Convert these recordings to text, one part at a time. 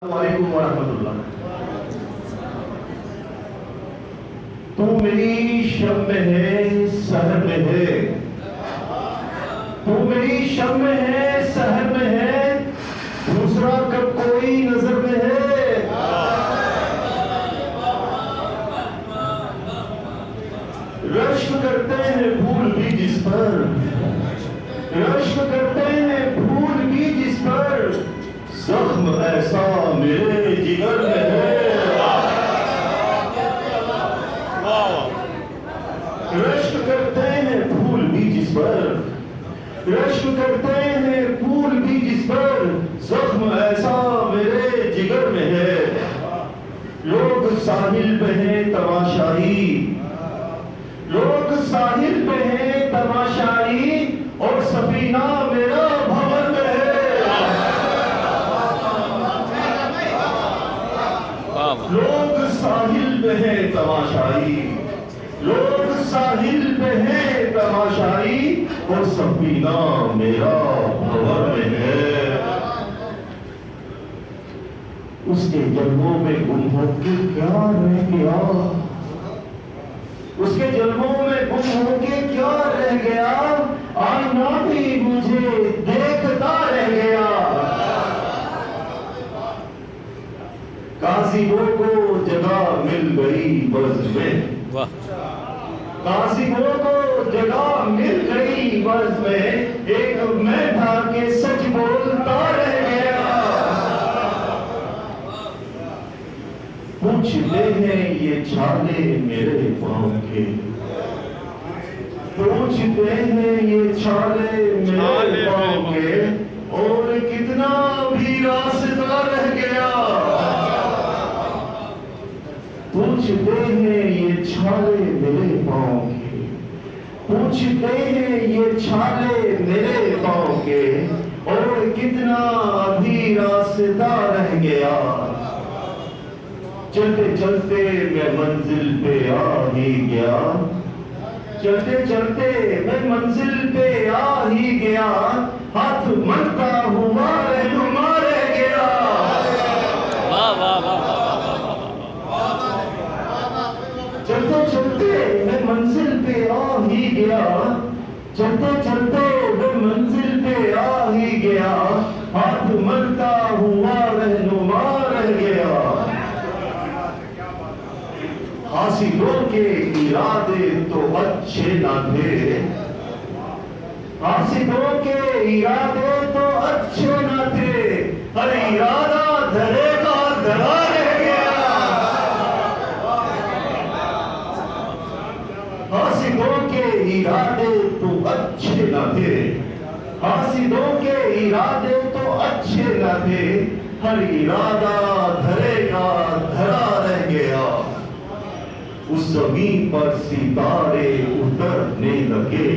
वालेकुम वरहमतुल्लाह। तू मेरी शब में है सहर में है, तू मेरी शब में है सहर में है, दूसरा कब कोई नजर में है। रश्क करते हैं फूल भी जिस पर, रश्क करते हैं फूल भी जिस पर, जख्म ऐसा मेरे जिगर में है। रश्क करते हैं फूल भी जिस पर, रश्क करते हैं फूल भी जिस पर, जख्म ऐसा मेरे जिगर में है। लोग साहिल पे हैं तमाशाई, लोग साहिल पे हैं तमाशाई, और सफीना मेरा भवन में है। लोग साहिल पे हैं तमाशाई, लोग साहिल पे हैं तमाशाई, और सफीना मेरा भंवर में है। उसके जन्मों में गुम होके क्या रह गया, उसके जन्मों में गुम होके क्या रह गया, आईना भी मुझे देखता रह गया। काज़ियों को जगह मिल गई बज़ में, काज़ियों को जगह मिल गई बज़ में, एक मैं था के सच बोलता रह गया। पूछते हैं ये छाले मेरे पाँव के, पूछते हैं ये छाले मेरे पाँव के, और कितना भी रास्ता रह गया। पूछते हैं ये छाले मेरे पाँव के, पूछते हैं ये छाले मेरे पाँव के, और कितना भी रास्ता रह गया। चलते चलते मैं मंजिल पे आ ही गया, चलते चलते मैं मंजिल पे आ ही गया, हाथ मलता हुआ रहनुमा रह गया। वाह वाह वाह। चलते चलते मैं मंजिल पे आ ही गया, चलते चलते मैं मंजिल पे आ ही गया, हाथ मलता हुआ रहनुमा रह गया। हासिलों के इरादे तो अच्छे न थे, हासिलों के इरादे तो अच्छे न थे, हर इरादा धरे का धरा रह गया। हासिलों के इरादे तो अच्छे न थे, हासिलों के इरादे तो अच्छे न थे, हर इरादा धरे का धरा रह गया। उस जमीन पर सितारे उतरने लगे,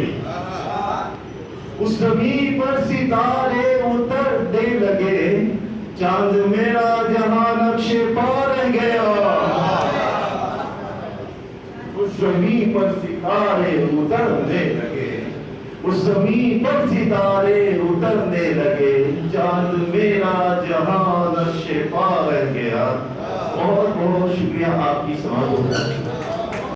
उस जमीन पर सितारे उतरने लगे, चांद मेरा जहां नक्शे पा रह गया। उस जमीन पर सितारे उतरने लगे, उस जमीन पर सितारे उतरने लगे, चांद मेरा जहां नक्शे पा रह गया। बहुत बहुत शुक्रिया आपकी समाज।